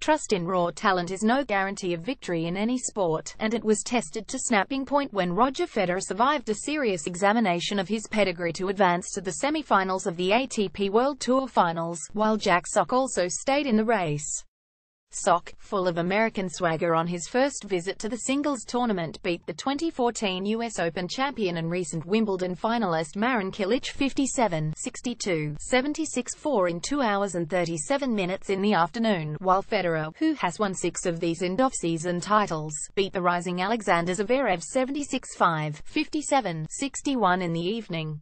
Trust in raw talent is no guarantee of victory in any sport, and it was tested to snapping point when Roger Federer survived a serious examination of his pedigree to advance to the semi-finals of the ATP World Tour Finals, while Jack Sock also stayed in the race. Sock, full of American swagger on his first visit to the singles tournament, beat the 2014 US Open champion and recent Wimbledon finalist Marin Cilic 57-62, 76-4 in 2 hours and 37 minutes in the afternoon, while Federer, who has won 6 of these end-of-season titles, beat the rising Alexander Zverev 76-5, 57-61 in the evening.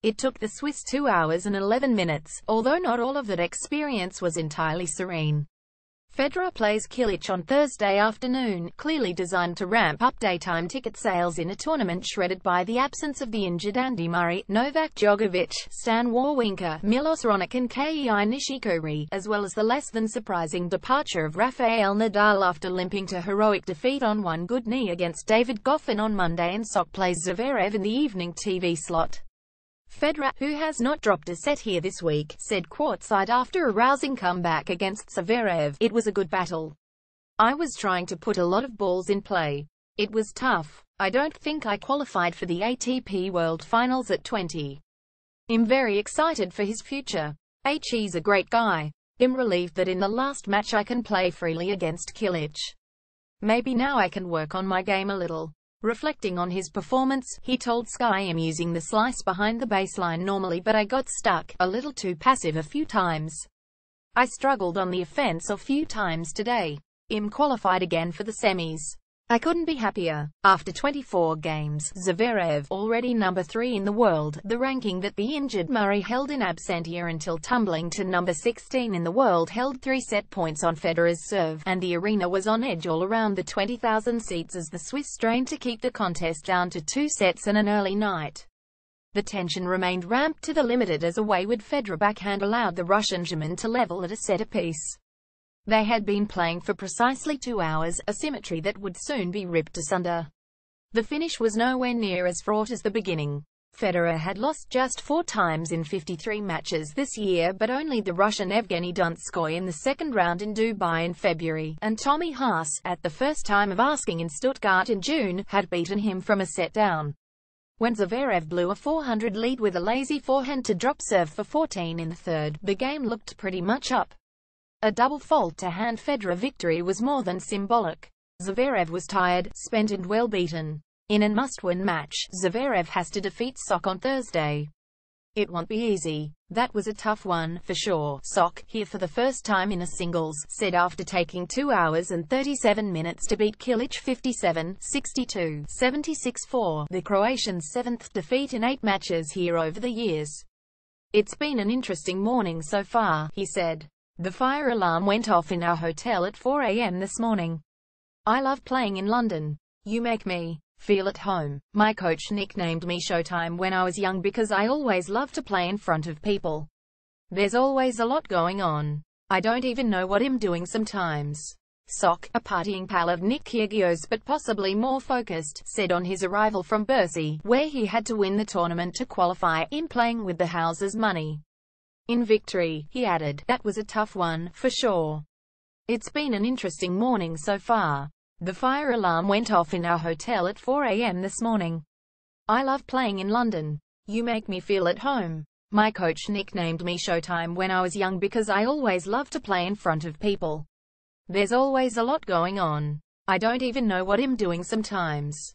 It took the Swiss 2 hours and 11 minutes, although not all of that experience was entirely serene. Federer plays Cilic on Thursday afternoon, clearly designed to ramp up daytime ticket sales in a tournament shredded by the absence of the injured Andy Murray, Novak Djokovic, Stan Wawrinka, Milos Raonic and Kei Nishikori, as well as the less-than-surprising departure of Rafael Nadal after limping to heroic defeat on one good knee against David Goffin on Monday, and Sock plays Zverev in the evening TV slot. Federer, who has not dropped a set here this week, said courtside after a rousing comeback against Zverev, "It was a good battle. I was trying to put a lot of balls in play. It was tough. I don't think I qualified for the ATP World Finals at 20. I'm very excited for his future. He's a great guy. I'm relieved that in the last match I can play freely against Cilic. Maybe now I can work on my game a little." Reflecting on his performance, he told Sky, "I'm using the slice behind the baseline normally, but I got stuck, a little too passive a few times. I struggled on the offense a few times today. I'm qualified again for the semis. I couldn't be happier." After 24 games, Zverev, already number 3 in the world, the ranking that the injured Murray held in absentia until tumbling to number 16 in the world, held 3 set points on Federer's serve, and the arena was on edge all around the 20,000 seats as the Swiss strained to keep the contest down to 2 sets and an early night. The tension remained ramped to the limit as a wayward Federer backhand allowed the Russian German to level at a set apiece. They had been playing for precisely 2 hours, a symmetry that would soon be ripped asunder. The finish was nowhere near as fraught as the beginning. Federer had lost just 4 times in 53 matches this year, but only the Russian Evgeny Donskoy in the second round in Dubai in February, and Tommy Haas, at the first time of asking in Stuttgart in June, had beaten him from a set down. When Zverev blew a 400 lead with a lazy forehand to drop serve for 14 in the third, the game looked pretty much up. A double fault to hand Federer victory was more than symbolic. Zverev was tired, spent and well beaten. In a must-win match, Zverev has to defeat Sock on Thursday. "It won't be easy. That was a tough one, for sure." Sock, here for the first time in a singles, said after taking 2 hours and 37 minutes to beat Cilic 57-62, 76-4, the Croatian's 7th defeat in 8 matches here over the years. "It's been an interesting morning so far," he said. "The fire alarm went off in our hotel at 4 a.m. this morning. I love playing in London. You make me feel at home. My coach nicknamed me Showtime when I was young because I always love to play in front of people. There's always a lot going on. I don't even know what I'm doing sometimes." Sock, a partying pal of Nick Kyrgios but possibly more focused, said on his arrival from Bercy, where he had to win the tournament to qualify, "I'm playing with the house's money. In victory," he added, "that was a tough one, for sure. It's been an interesting morning so far. The fire alarm went off in our hotel at 4 a.m. this morning. I love playing in London. You make me feel at home. My coach nicknamed me Showtime when I was young because I always love to play in front of people. There's always a lot going on. I don't even know what I'm doing sometimes."